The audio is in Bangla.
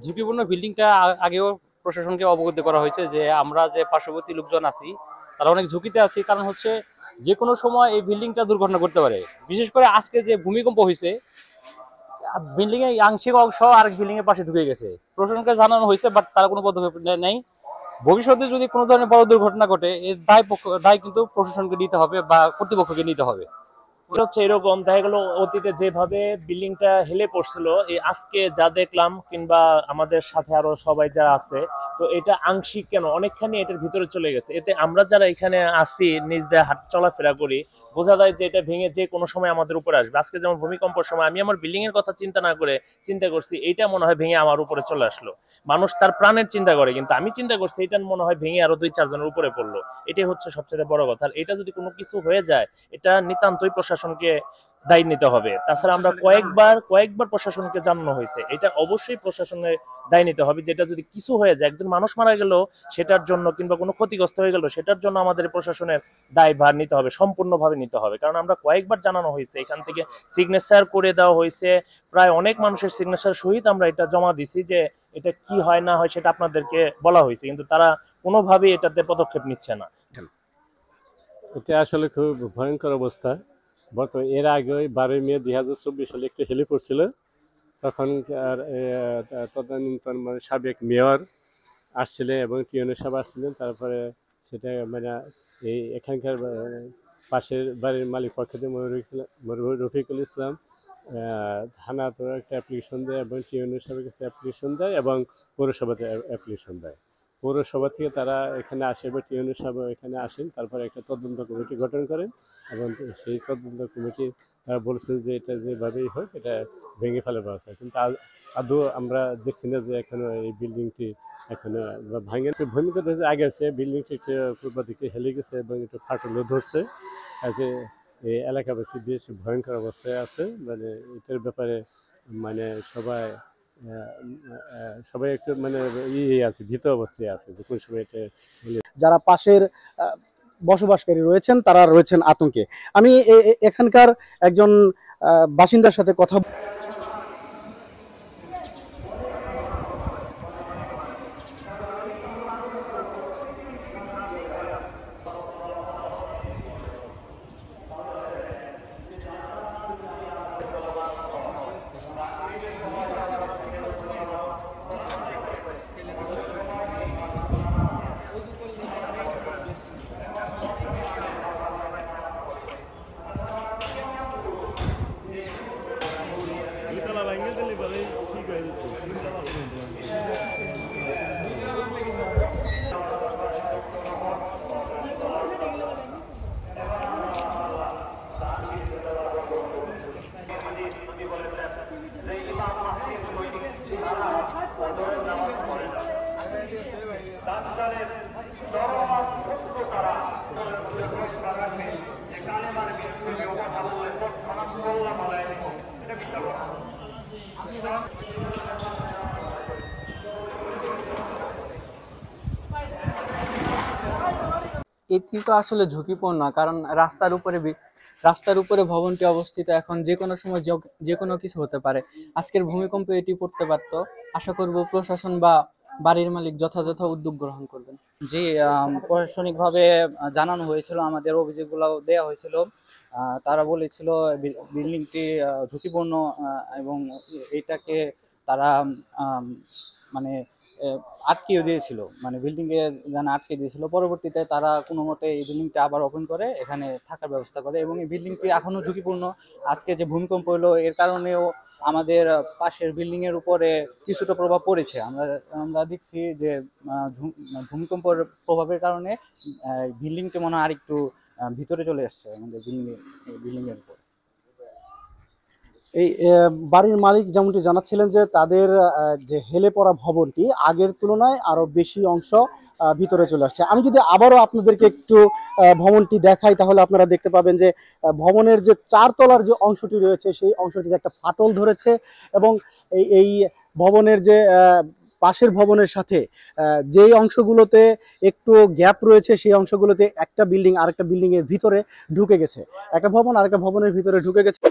ঝুঁকিপূর্ণ বিল্ডিংটা আগেও প্রশাসনকে অবগত করা হয়েছে যে আমরা যে পার্শ্ববর্তী লোকজন আছি তারা অনেক ঝুঁকিতে আছি, কারণ হচ্ছে যে কোনো সময় এই বিল্ডিংটা দুর্ঘটনা করতে পারে। বিশেষ করে আজকে যে ভূমিকম্প হয়েছে, বিল্ডিং এর আংশিক অংশ আরেক বিল্ডিং এর পাশে ঢুকে গেছে। প্রশাসনকে জানানো হয়েছে, বাট তারা কোনো পদক্ষেপ নেই। ভবিষ্যতে যদি কোনো ধরনের বড় দুর্ঘটনা ঘটে, এর দায় কিন্তু প্রশাসনকে নিতে হবে বা কর্তৃপক্ষকে নিতে হবে। হচ্ছে এরকম দেখা গেল অতীতে যেভাবে বিল্ডিংটা হেলে পড়ছিল, এই আজকে যা দেখলাম কিংবা আমাদের সাথে আরো সবাই যারা আছে, তো এটা আংশিক কেন অনেকখানি এটার ভিতরে চলে গেছে। এতে আমরা যারা এখানে আসি নিজ দিয়ে হাট চলাফেরা করি, বোঝা যায় যে এটা ভেঙে যে কোনো সময় আমাদের উপরে আসবে। আজকে যেমন ভূমিকম্পের সময় আমি আমার বিল্ডিং এর কথা চিন্তা না করে চিন্তা করছি এইটা মনে হয় ভেঙে আমার উপরে চলে আসলো। মানুষ তার প্রাণের চিন্তা করে, কিন্তু আমি চিন্তা করছি এটা মনে হয় ভেঙে আরো 2-4 জনের উপরে পড়লো। এটাই হচ্ছে সবচেয়ে বড় কথা। আর এটা যদি কোনো কিছু হয়ে যায়, এটা নিতান্তই প্রশাসনকে দায়ী নিতে হবে। তাছাড়া আমরা কয়েকবার প্রশাসনকে জানানো হয়েছে, এটা অবশ্যই প্রশাসনের দায় নিতে হবে। যেটা যদি কিছু হয়ে যায়, একজন মানুষ মারা গেল সেটার জন্য কিংবা কোনো ক্ষতিগ্রস্ত হয়ে গেল সেটার জন্য আমাদের প্রশাসনের দায়ভার নিতে হবে, সম্পূর্ণভাবে নিতে হবে। কারণ আমরা কয়েকবার জানানো হয়েছে, এখান থেকে সিগনেচার করে দেওয়া হয়েছে, প্রায় অনেক মানুষের সিগনেচার সহিত আমরা এটা জমা দিছি যে এটা কি হয় না হয় সেটা আপনাদেরকে বলা হয়েছে, কিন্তু তারা কোনোভাবেই এটাতে পদক্ষেপ নিচ্ছে না। এটা আসলে খুব ভয়ঙ্কর অবস্থা। বর্তমানে এর আগে 12 মে 2024 সালে একটা হেলে পড়ছিল, তখন তদানীন্তন মানে সাবেক মেয়র আসছিলেন এবং টিউনের সাহেব আসছিলেন। তারপরে সেটা মানে এই এখানকার পাশের বাড়ির মালিক পক্ষ থেকে রফিকুল ইসলাম থানা তো একটা অ্যাপ্লিকেশন দেয় এবং টিউনের সাহেবের কাছে অ্যাপ্লিকেশন দেয় এবং পৌরসভাতে অ্যাপ্লিকেশন দেয়। পৌরসভা থেকে তারা এখানে আসে বা টিউনের সাহেব এখানে আসেন, তারপরে একটা তদন্ত কমিটি গঠন করেন এবং সেই তদন্ত কমিটি বলছেন যে এটা যেভাবেই হোক এটা ভেঙে ফেলার ব্যবস্থা। কিন্তু আদৌ আমরা দেখছি না যে এখনো এই বিল্ডিংটি এখনো ভাঙে। ভূমিকম্প আগে আছে, বিল্ডিংটি একটু পূর্ব দিকে হেলে গেছে এবং একটু ফাটলও ধরছে। আজকে এই এলাকাবাসী বেশ ভয়ঙ্কর অবস্থায় আছে। মানে এটার ব্যাপারে মানে সবাই একটু মানে আছে, ভীত অবস্থায় আছে যে কোন সময় এটা। যারা পাশের বসবাসকারী রয়েছেন তারা রয়েছেন আতঙ্কে। আমি এখানকার একজন বাসিন্দার সাথে কথা এটি তো আসলে ঝুঁকিপূর্ণ, কারণ রাস্তার উপরে ভবনটি অবস্থিত। এখন যে কোনো সময় যে কোনো কিছু হতে পারে। আজকের ভূমিকম্পে এটি পড়তে পারত। আশা করব প্রশাসন বা বাড়ির মালিক যথাযথ উদ্যোগ গ্রহণ করবেন। জি, প্রশাসনিকভাবে জানানো হয়েছিল, আমাদের অভিযোগগুলো দেওয়া হয়েছিল। তারা বলেছিল বিল্ডিংটি ঝুঁকিপূর্ণ এবং এটাকে তারা মানে আটকিয়ে দিয়েছিল, মানে বিল্ডিংয়ে যেন আটকে দিয়েছিল। পরবর্তীতে তারা কোনো মতে এই বিল্ডিংটা আবার ওপেন করে এখানে থাকার ব্যবস্থা করে এবং এই বিল্ডিংটি এখনও ঝুঁকিপূর্ণ। আজকে যে ভূমিকম্প হলো এর কারণেও আমাদের পাশের বিল্ডিংয়ের উপরে কিছুটা প্রভাব পড়েছে। আমরা দেখছি যে ভূমিকম্পের প্রভাবের কারণে বিল্ডিংটি মনে হয় আরেকটু ভিতরে চলে আসছে আমাদের বিল্ডিংয়ের উপর। এই বাড়ির মালিক যেমনটি জানাচ্ছিলেন যে তাদের যে হেলে পড়া ভবনটি আগের তুলনায় আরো বেশি অংশ ভিতরে চলে আসছে। আমি যদি আবারও আপনাদেরকে একটু ভবনটি দেখাই তাহলে আপনারা দেখতে পাবেন যে ভবনের যে 4 তলার যে অংশটি রয়েছে সেই অংশটিতে একটা ফাটল ধরেছে এবং এই ভবনের যে পাশের ভবনের সাথে যেই অংশগুলোতে একটু গ্যাপ রয়েছে সেই অংশগুলোতে একটা বিল্ডিং আরেকটা বিল্ডিংয়ের ভিতরে ঢুকে গেছে, একটা ভবন আরেকটা ভবনের ভিতরে ঢুকে গেছে।